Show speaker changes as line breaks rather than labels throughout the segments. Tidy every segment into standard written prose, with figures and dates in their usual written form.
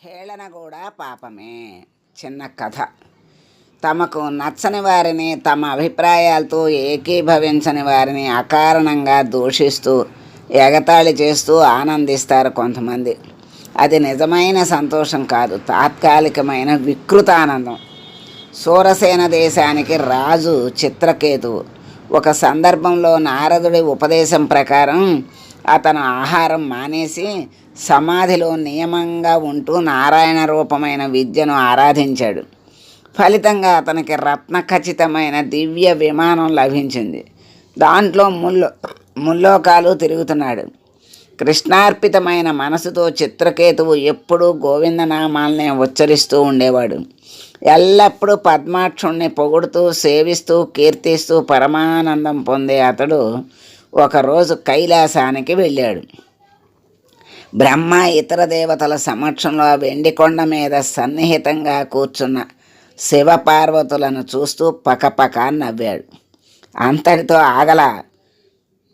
హేళన కూడా పాపమే. చిన్న కథ. తమకు నచ్చని వారిని, తమ అభిప్రాయాలతో ఏకీభవించని వారిని అకారణంగా దూషిస్తూ ఎగతాళి చేస్తూ ఆనందిస్తారు కొంతమంది. అది నిజమైన సంతోషం కాదు, తాత్కాలికమైన వికృత ఆనందం. సూరసేన దేశానికి రాజు చిత్రకేతువు. ఒక సందర్భంలో నారదుడి ఉపదేశం ప్రకారం అతను ఆహారం మానేసి సమాధిలో నియమంగా ఉంటూ నారాయణ రూపమైన విద్యను ఆరాధించాడు. ఫలితంగా అతనికి రత్న ఖచ్చితమైన దివ్య విమానం లభించింది. దాంట్లో ముల్లోకాలు తిరుగుతున్నాడు. కృష్ణార్పితమైన మనసుతో చిత్రకేతువు ఎప్పుడూ గోవిందనామాలనే ఉచ్చరిస్తూ ఉండేవాడు. ఎల్లప్పుడూ పద్మాక్షుణ్ణి పొగుడుతూ సేవిస్తూ కీర్తిస్తూ పరమానందం పొందే అతడు ఒకరోజు కైలాసానికి వెళ్ళాడు. బ్రహ్మ ఇతర దేవతల సమక్షంలో ఆ వెండికొండ మీద సన్నిహితంగా కూర్చున్న శివపార్వతులను చూస్తూ పకపక నవ్వాడు. అంతటితో ఆగల.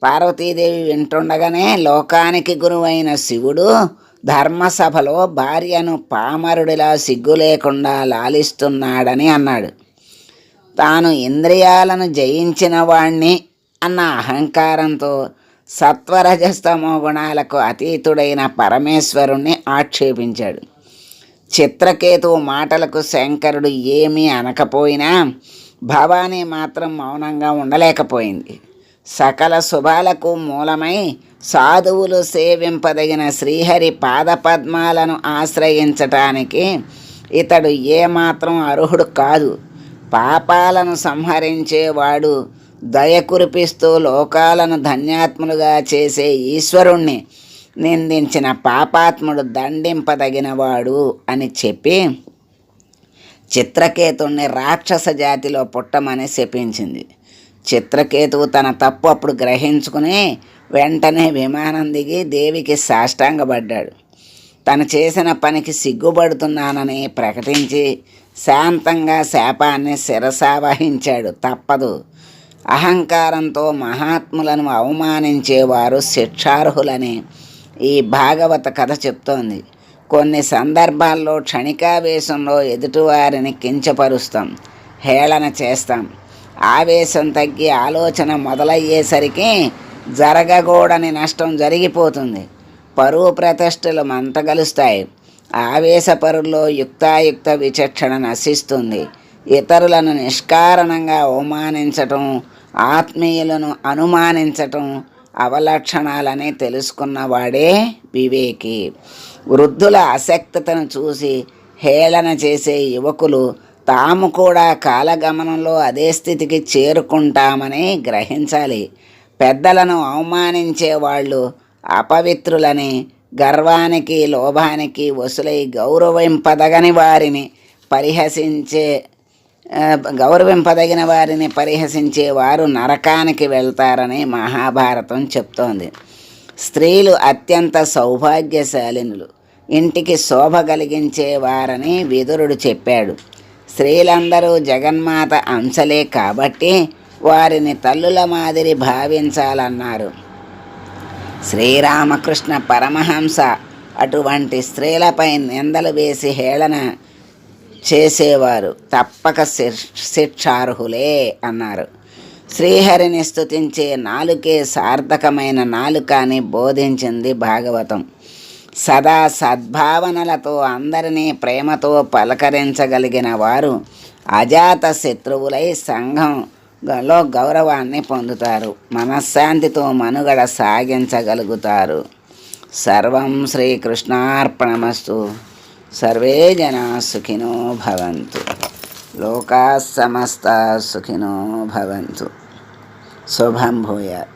పార్వతీదేవి వింటుండగానే లోకానికి గురువైన శివుడు ధర్మసభలో భార్యను పామరుడిలా సిగ్గు లేకుండా లాలిస్తున్నాడని అన్నాడు. తాను ఇంద్రియాలను జయించిన వాణ్ణి అన్న అహంకారంతో సత్వరజస్తమో గుణాలకు అతీతుడైన పరమేశ్వరుణ్ణి ఆక్షేపించాడు. చిత్రకేతువు మాటలకు శంకరుడు ఏమీ అనకపోయినా భవానీ మాత్రం మౌనంగా ఉండలేకపోయింది. సకల శుభాలకు మూలమై సాధువులు సేవింపదగిన శ్రీహరి పాదపద్మాలను ఆశ్రయించటానికి ఇతడు ఏమాత్రం అర్హుడు కాదు. పాపాలను సంహరించేవాడు, దయ కురిపిస్తూ లోకాలను ధన్యాత్ములుగా చేసే ఈశ్వరుణ్ణి నిందించిన పాపాత్ముడు దండింపదగినవాడు అని చెప్పి చిత్రకేతుణ్ణి రాక్షస జాతిలో పుట్టమని శపించింది. చిత్రకేతువు తన తప్పు అప్పుడు గ్రహించుకుని వెంటనే విమానం దిగి దేవికి సాష్టాంగపడ్డాడు. తను చేసిన పనికి సిగ్గుపడుతున్నానని ప్రకటించి శాంతంగా శాపాన్ని శిరసావహించాడు. తప్పదు. అహంకారంతో మహాత్ములను అవమానించేవారు శిక్షార్హులని ఈ భాగవత కథ చెప్తోంది. కొన్ని సందర్భాల్లో క్షణికావేశంలో ఎదుటివారిని కించపరుస్తాం, హేళన చేస్తాం. ఆవేశం తగ్గి ఆలోచన మొదలయ్యేసరికి జరగకూడని నష్టం జరిగిపోతుంది. పరువు ప్రతిష్టలు మంటగలుస్తాయి. ఆవేశపరుల్లో యుక్తాయుక్త విచక్షణ నశిస్తుంది. ఇతరులను నిష్కారణంగా అవమానించటం, ఆత్మీయులను అనుమానించటం అవలక్షణాలని తెలుసుకున్నవాడే వివేకి. వృద్ధుల అశక్తతను చూసి హేళన చేసే యువకులు తాము కూడా కాలగమనంలో అదే స్థితికి చేరుకుంటామని గ్రహించాలి. పెద్దలను అవమానించే వాళ్ళు అపవిత్రులని, గర్వానికి లోభానికి వసులై గౌరవింపదగిన వారిని పరిహసించే వారు నరకానికి వెళ్తారని మహాభారతం చెప్తోంది. స్త్రీలు అత్యంత సౌభాగ్యశాలినులు, ఇంటికి శోభ కలిగించేవారని విదురుడు చెప్పాడు. స్త్రీలందరూ జగన్మాత అంశలే కాబట్టి వారిని తల్లుల మాదిరి భావించాలన్నారు శ్రీరామకృష్ణ పరమహంస. అటువంటి స్త్రీలపై నిందలు వేసి హేళన చేసేవారు తప్పక శిక్షార్హులే అన్నారు. శ్రీహరిని స్తుతించే నాలుకే సార్థకమైన నాలుక అని బోధించింది భాగవతం. సదా సద్భావనలతో అందరినీ ప్రేమతో పలకరించగలిగిన వారు అజాత శత్రువులై సంఘంలో గౌరవాన్ని పొందుతారు, మనశ్శాంతితో మనుగడ సాగించగలుగుతారు. సర్వం శ్రీకృష్ణార్పణమస్తు. సర్వే జనా సుఖినో భవంతు. లోకా సమస్తా సుఖినో భవంతు. శుభం భూయాత్.